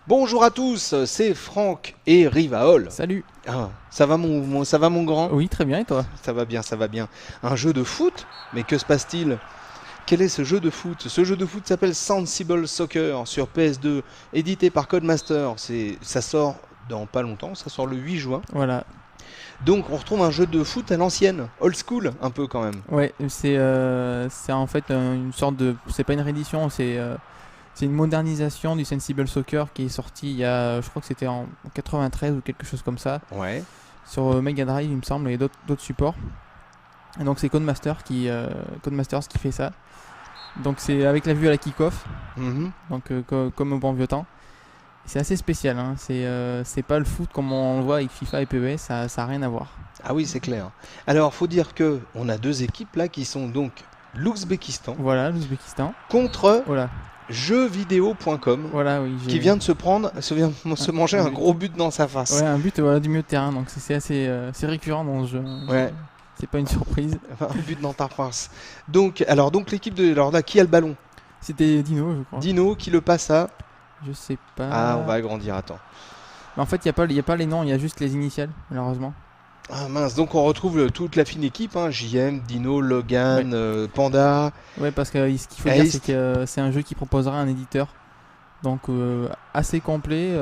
Bonjour à tous, c'est Franck et Rivaol. Salut. Ah, ça va mon grand? Oui, très bien, et toi? Ça va bien, ça va bien. Un jeu de foot? Mais que se passe-t-il? Quel est ce jeu de foot? Ce jeu de foot s'appelle Sensible Soccer sur PS2, édité par Codemaster. Ça sort dans pas longtemps, ça sort le 8 juin. Voilà. Donc on retrouve un jeu de foot à l'ancienne, old school un peu quand même. Ouais, c'est en fait une sorte de... C'est pas une réédition, c'est une modernisation du Sensible Soccer qui est sorti il y a... Je crois que c'était en 93 ou quelque chose comme ça. Ouais. Sur Mega Drive, il me semble, et d'autres supports. Et donc c'est Codemasters qui fait ça. Donc c'est avec la vue à la kick-off, donc comme au bon vieux temps. C'est assez spécial, hein. C'est pas le foot comme on le voit avec FIFA et PES, ça a rien à voir. Ah oui, c'est clair. Alors faut dire que on a deux équipes là qui sont donc l'Ouzbékistan. Voilà, l'Ouzbékistan. Contre voilà. jeuxvideo.com. Voilà, oui. Qui vient de se manger un gros but dans sa face. Ouais, un but du milieu de terrain, donc c'est assez récurrent dans ce jeu. Ouais. C'est pas une surprise. Enfin, un but dans ta face. Donc l'équipe de... Alors là, qui a le ballon? C'était Dino, je crois. Dino qui le passe à... Je sais pas. Ah, on va agrandir, attends. Mais en fait, il n'y a pas les noms, il y a juste les initiales, malheureusement. Ah mince, donc on retrouve toute la fine équipe, hein, JM, Dino, Logan, ouais. Panda. Ouais, parce que ce qu'il faut dire, c'est que c'est un jeu qui proposera un éditeur. Donc assez complet,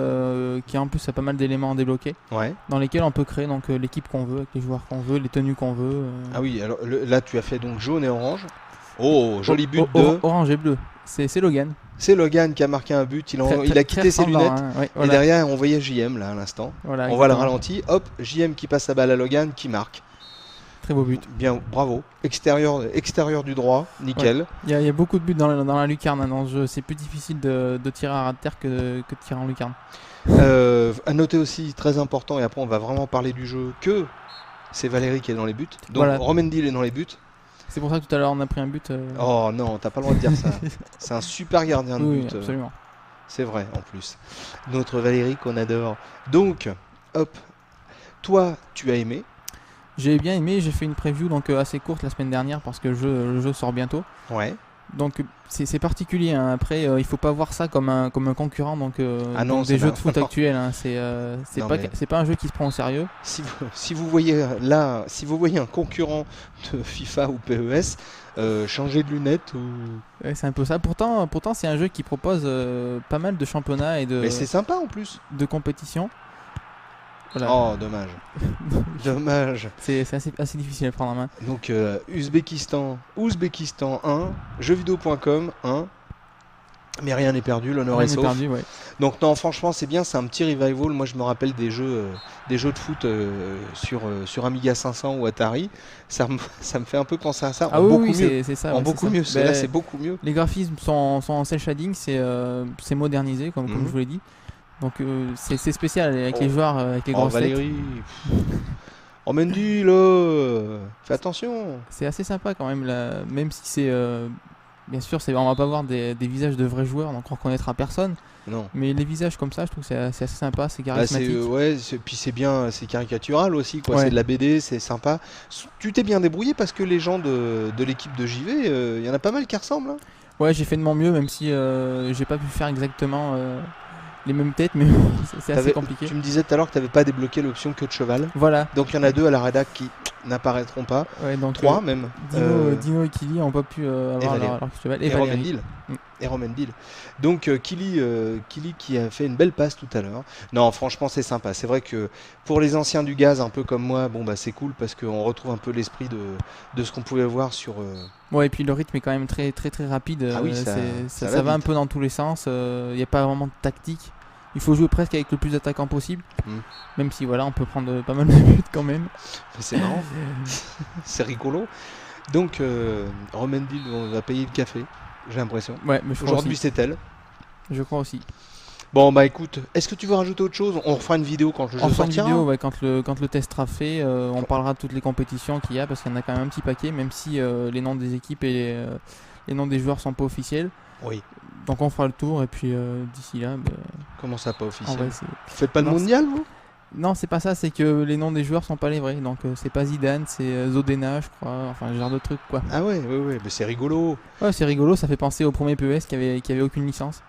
qui en plus a pas mal d'éléments à débloquer, ouais. Dans lesquels on peut créer donc l'équipe qu'on veut, avec les joueurs qu'on veut, les tenues qu'on veut. Ah oui, alors là tu as fait donc jaune et orange. Oh, joli but de... Orange et bleu, c'est Logan. C'est Logan qui a marqué un but, il a quitté ses lunettes, hein. Ouais, et voilà. derrière on voyait JM là à l'instant. Voilà, on voit le ralenti, hop, JM qui passe la balle à Logan, qui marque. Très beau but. Bien, bravo. Extérieur du droit, nickel. Ouais. Il y a beaucoup de buts dans la lucarne, hein, dans ce jeu. C'est plus difficile de tirer à ras de terre que de tirer en lucarne. À noter aussi, très important, et après on va vraiment parler du jeu, que c'est Valérie qui est dans les buts. Donc voilà. Romendil est dans les buts. C'est pour ça que tout à l'heure on a pris un but. Oh non, t'as pas le droit de dire ça. C'est un super gardien de but. Oui, absolument. C'est vrai en plus. Notre Valérie qu'on adore. Donc, hop, toi tu as aimé. J'ai bien aimé, j'ai fait une preview donc assez courte la semaine dernière parce que le jeu sort bientôt. Ouais. Donc c'est particulier, hein. Après il faut pas voir ça comme un concurrent donc des jeux de foot actuels, hein. C'est pas un jeu qui se prend au sérieux. Si vous voyez un concurrent de FIFA ou PES, changez de lunettes ou... Ouais, c'est un peu ça. Pourtant c'est un jeu qui propose pas mal de championnats et de... Mais c'est sympa en plus. De compétition. Voilà. Oh, dommage. Dommage. C'est assez difficile à prendre en main. Donc, Ouzbékistan 1, jeuxvideo.com 1. Mais rien n'est perdu, l'honneur est sauf. Perdu, ouais. Donc, non, franchement, c'est bien, c'est un petit revival. Moi, je me rappelle des jeux de foot sur Amiga 500 ou Atari. Ça me fait un peu penser à ça. Ah oui, c'est ça. En beaucoup mieux. Là, c'est beaucoup mieux. Les graphismes sont en cel shading, c'est modernisé, comme je vous l'ai dit. Donc c'est spécial avec les joueurs, avec les grosses têtes. Valérie. Romendil, là, fais attention. C'est assez sympa quand même, là, même si c'est... bien sûr, on va pas voir des visages de vrais joueurs, donc on reconnaîtra personne. Non. Mais les visages comme ça, je trouve que c'est assez sympa, c'est charismatique. Puis c'est bien, c'est caricatural aussi, quoi. Ouais. C'est de la BD, c'est sympa. Tu t'es bien débrouillé parce que les gens de l'équipe de JV, il y en a pas mal qui ressemblent. Hein. Ouais, j'ai fait de mon mieux, même si j'ai pas pu faire exactement... les mêmes têtes, mais c'est assez compliqué. Tu me disais tout à l'heure que tu n'avais pas débloqué l'option queue de cheval. Voilà. Donc il y en a 2 à la rédac qui n'apparaîtront pas. Ouais, donc 3 même. Dino et Kili n'ont pas pu avoir leur queue de cheval. Et Romendil. Donc Kili qui a fait une belle passe tout à l'heure. Non, franchement c'est sympa. C'est vrai que pour les anciens du gaz, un peu comme moi, bon bah c'est cool parce qu'on retrouve un peu l'esprit de ce qu'on pouvait voir sur... Ouais, et puis le rythme est quand même très très très rapide. Ah oui, ça va un peu dans tous les sens. Il n'y a pas vraiment de tactique. Il faut jouer presque avec le plus d'attaquants possible. Même si voilà, on peut prendre pas mal de buts quand même. C'est marrant. C'est rigolo. Donc Romendil va payer le café, j'ai l'impression. Ouais, mais aujourd'hui c'est elle. Je crois aussi. Bon bah écoute, est-ce que tu veux rajouter autre chose? On refera une vidéo quand le jeu sortira. On fera une vidéo, ouais, quand le test sera fait. On parlera de toutes les compétitions qu'il y a parce qu'il y en a quand même un petit paquet, même si les noms des équipes et les noms des joueurs sont pas officiels. Oui. Donc on fera le tour et puis d'ici là... Comment ça pas officiel? Vous faites pas de mondial vous? Non, c'est pas ça, c'est que les noms des joueurs sont pas les vrais. Donc c'est pas Zidane, c'est Zodena, je crois. Enfin, ce genre de truc, quoi. Ah ouais, mais c'est rigolo. Ouais, c'est rigolo, ça fait penser au premier PES qui avait aucune licence.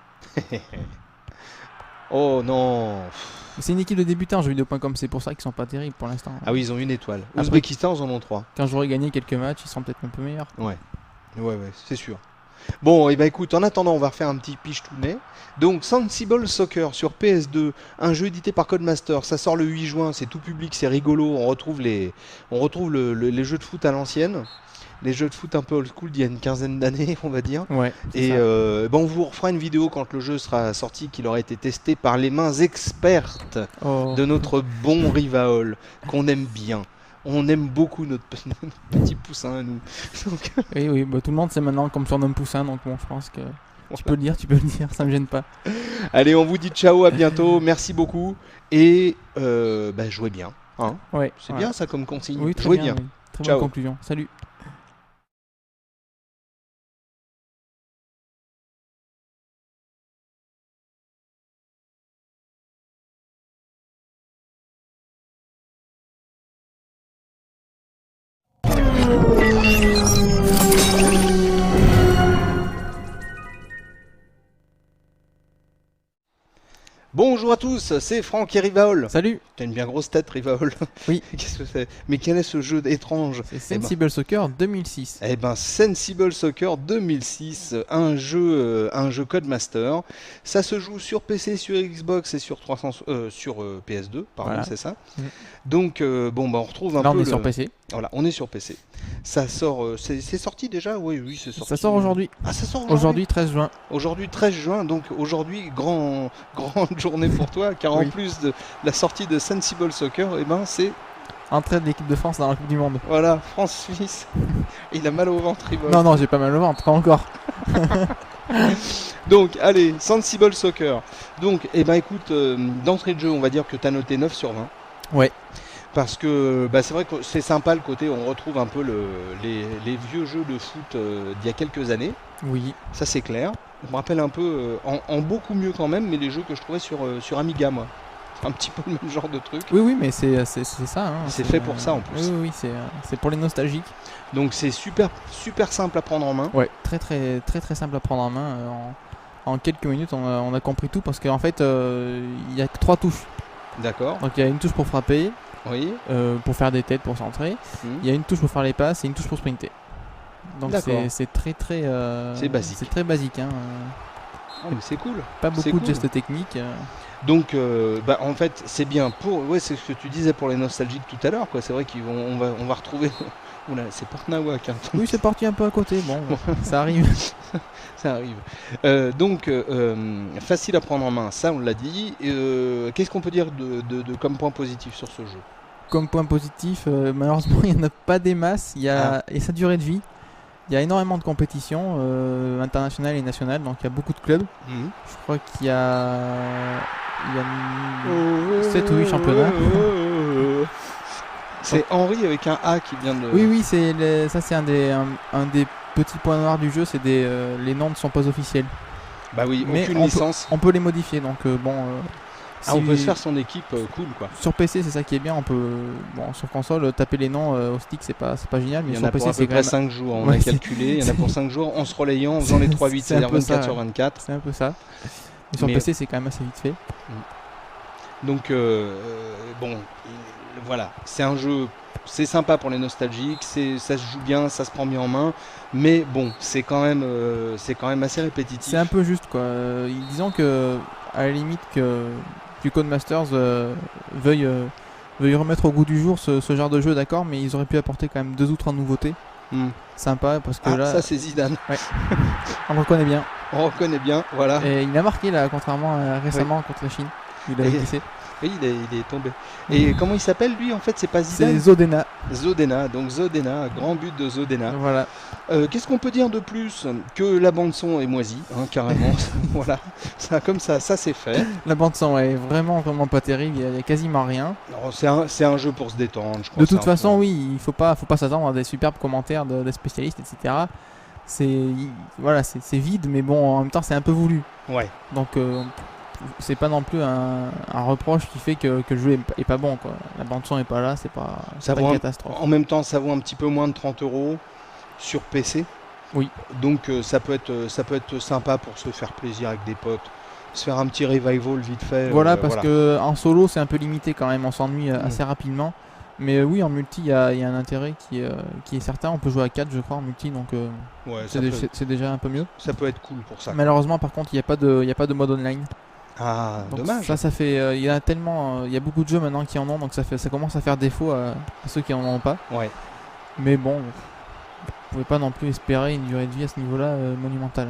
Oh non. C'est une équipe de débutants, jeuxvideo.com, c'est pour ça qu'ils sont pas terribles pour l'instant. Ah oui, ils ont une étoile. Après, Ouzbékistan, ils en ont 3. Quand j'aurai gagné quelques matchs, ils seront peut-être un peu meilleurs. Ouais, c'est sûr. Bon, et bah écoute, en attendant, on va refaire un petit pitch-tounet. Donc, Sensible Soccer sur PS2, un jeu édité par Codemaster. Ça sort le 8 juin, c'est tout public, c'est rigolo. On retrouve les jeux de foot à l'ancienne. Les jeux de foot un peu old school d'il y a une quinzaine d'années, on va dire. Ouais. Et on vous refera une vidéo quand le jeu sera sorti, qu'il aura été testé par les mains expertes de notre bon Rivaol, qu'on aime bien. On aime beaucoup notre petit poussin à nous. Donc... Oui, bah, tout le monde sait maintenant comme surnomme poussin, donc bon, je pense que tu peux le dire, ça me gêne pas. Allez, on vous dit ciao, à bientôt, merci beaucoup, et jouez bien. Hein, ouais, c'est bien ça comme consigne. Oui, très jouez bien. bien. Oui. Très ciao. bonne conclusion. Salut. Bonjour à tous, c'est Franck et Rivaol. Salut. T'as une bien grosse tête, Rivaol. Oui. Qu'est-ce que c'est? Mais quel est ce jeu étrange? C'est Sensible Soccer 2006. Eh ben, Sensible Soccer 2006, un jeu Codemaster. Ça se joue sur PC, sur Xbox et sur PS2, pardon, voilà. C'est ça. Donc, on retrouve un peu. Là, on est sur PC. Voilà, on est sur PC. Ça sort, c'est sorti déjà? Oui, c'est sorti. Ça sort aujourd'hui. Ah, ça sort aujourd'hui. Aujourd'hui, 13 juin. Aujourd'hui, 13 juin, donc aujourd'hui, grande journée pour toi, car en plus de la sortie de Sensible Soccer, c'est entrée de l'équipe de France dans la Coupe du Monde. Voilà, France-Suisse. Il a mal au ventre, Rivaol. Non, j'ai pas mal au ventre, pas encore. Donc, allez, Sensible Soccer. Donc, écoute, d'entrée de jeu, on va dire que tu as noté 9 sur 20. Ouais. Parce que c'est vrai que c'est sympa le côté, on retrouve un peu les vieux jeux de foot d'il y a quelques années. Oui. Ça, c'est clair. Je me rappelle un peu, en beaucoup mieux quand même, mais les jeux que je trouvais sur Amiga, moi. Un petit peu le même genre de truc. Oui, mais c'est ça. Hein. C'est fait pour ça en plus. Oui, c'est pour les nostalgiques. Donc c'est super simple à prendre en main. Ouais, très simple à prendre en main. En quelques minutes, on a compris tout parce qu'en fait, il y a que 3 touches. D'accord. Donc il y a une touche pour frapper, oui. Pour faire des têtes, pour centrer. Il y a une touche pour faire les passes et une touche pour sprinter. Donc c'est très c'est basique. C'est très basique. Hein. Oh, mais c'est cool. Pas beaucoup de gestes techniques. Donc, en fait, c'est bien pour. Ouais, c'est ce que tu disais pour les nostalgiques tout à l'heure, quoi. C'est vrai qu'on va retrouver. Oula, c'est Portnawak. Hein, oui, c'est parti un peu à côté. Bon, ça arrive. Ça arrive. Donc, facile à prendre en main, ça on l'a dit. Qu'est-ce qu'on peut dire de comme point positif sur ce jeu? Comme point positif, malheureusement, il n'y en a pas des masses. Et sa durée de vie. Il y a énormément de compétitions internationales et nationales, donc il y a beaucoup de clubs. Je crois qu'il y a 7 ou 8 championnats. C'est Henri avec un A qui vient de... Oui, ça c'est un des petits points noirs du jeu, c'est les noms ne sont pas officiels. Bah oui, mais aucune licence. On peut les modifier, donc on peut se faire son équipe cool, quoi. Sur PC, c'est ça qui est bien. On peut, sur console, taper les noms au stick, c'est pas génial. Mais il y en sur a PC, pour à peu près 5 jours. On a calculé. Il y en a pour 5 jours en se relayant, en faisant les 3-8, c'est-à-dire 24 sur 24. C'est un peu ça. Et sur PC, c'est quand même assez vite fait. Donc, voilà. C'est un jeu, c'est sympa pour les nostalgiques. Ça se joue bien, ça se prend bien en main. Mais bon, c'est quand même assez répétitif. C'est un peu juste, quoi. Disons que, à la limite, que Codemasters veuille remettre au goût du jour ce genre de jeu, d'accord, mais ils auraient pu apporter quand même 2 ou 3 nouveautés. Sympa, parce que là... ça c'est Zidane. Ouais. On le reconnaît bien. On reconnaît bien, voilà. Et il a marqué là, contrairement à récemment contre la Chine. Il avait glissé. Oui, il est tombé. Et comment il s'appelle lui en fait? C'est pas Zidane? C'est Zodena. Donc Zodena, grand but de Zodena. Voilà. Qu'est-ce qu'on peut dire de plus que la bande son est moisie, carrément. Voilà, ça comme ça c'est fait. La bande son est vraiment pas terrible, il y a quasiment rien. C'est un jeu pour se détendre, je crois. De toute façon, oui, il faut pas s'attendre à des superbes commentaires des spécialistes, etc. C'est vide, mais bon, en même temps, c'est un peu voulu. Ouais. Donc c'est pas non plus un reproche qui fait que le jeu est pas bon, quoi. La bande son est pas là, c'est pas une catastrophe. En même temps, ça vaut un petit peu moins de 30 € sur PC. Oui. Donc ça peut être sympa pour se faire plaisir avec des potes, se faire un petit revival vite fait. Voilà, parce que en solo c'est un peu limité quand même, on s'ennuie assez rapidement. Mais oui, en multi il y a un intérêt qui est certain. On peut jouer à 4 je crois en multi, donc c'est déjà un peu mieux. Ça peut être cool pour ça. Malheureusement par contre il n'y a pas de mode online. Ah, donc dommage. Ça fait il y a tellement il y a beaucoup de jeux maintenant qui en ont, donc ça commence à faire défaut à ceux qui en ont pas. Ouais. Mais bon, vous pouvez pas non plus espérer une durée de vie à ce niveau-là monumentale.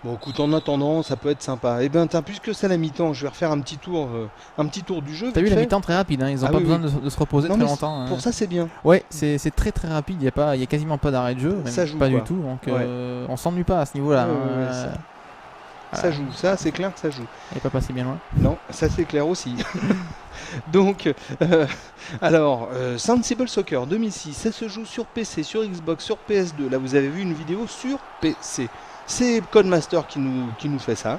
Bon, écoute, en attendant, ça peut être sympa. Et ben, puisque c'est la mi-temps, je vais refaire un petit tour du jeu. T'as vu la mi-temps très rapide, hein, ils ont pas besoin de se reposer très longtemps. Pour ça, c'est bien. Ouais, c'est très très rapide. Il y a quasiment pas d'arrêt de jeu, même ça joue pas du tout. Donc on s'ennuie pas à ce niveau-là. Ça joue, ça c'est clair que ça joue. Il n'est pas passé bien loin. Non, ça c'est clair aussi. Donc, Sensible Soccer 2006, ça se joue sur PC, sur Xbox, sur PS2. Là, vous avez vu une vidéo sur PC. C'est Codemaster qui nous fait ça.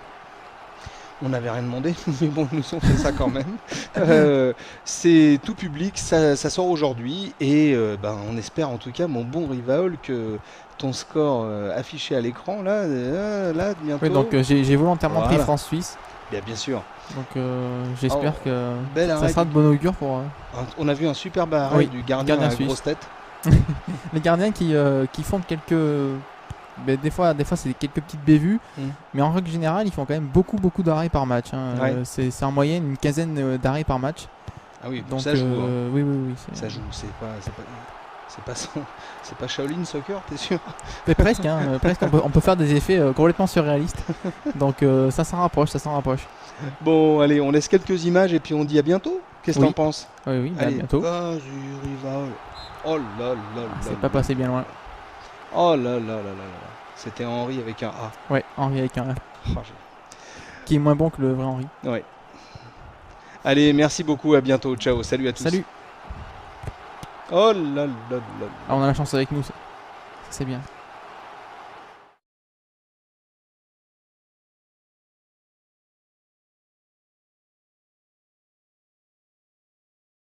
On n'avait rien demandé, mais bon, ils nous ont fait ça quand même. C'est tout public, ça sort aujourd'hui. Et on espère en tout cas, mon bon rival, que ton score affiché à l'écran, là bientôt. Oui, donc j'ai volontairement pris France-Suisse. Bien sûr. Donc j'espère que ça sera de bon augure pour... On a vu un superbe arrêt du gardien à grosse tête. Les gardiens qui font quelques... des fois c'est quelques petites bévues, mais en règle générale ils font quand même beaucoup d'arrêts par match. C'est en moyenne une quinzaine d'arrêts par match. Ah oui, donc ça joue. Oui, ça joue, c'est pas Shaolin Soccer, t'es sûr? Mais presque, presque. On peut faire des effets complètement surréalistes. Donc ça s'en rapproche. Bon, allez, on laisse quelques images et puis on dit à bientôt. Qu'est-ce que t'en penses? Oui, allez, à bientôt. Oh là là là. C'est pas passé bien loin. Oh là là là là. C'était Henri avec un A. Ouais, Henri avec un A. Qui est moins bon que le vrai Henri. Ouais. Allez, merci beaucoup, à bientôt. Ciao, salut à tous. Salut. Oh là là là là. On a la chance avec nous, ça c'est bien.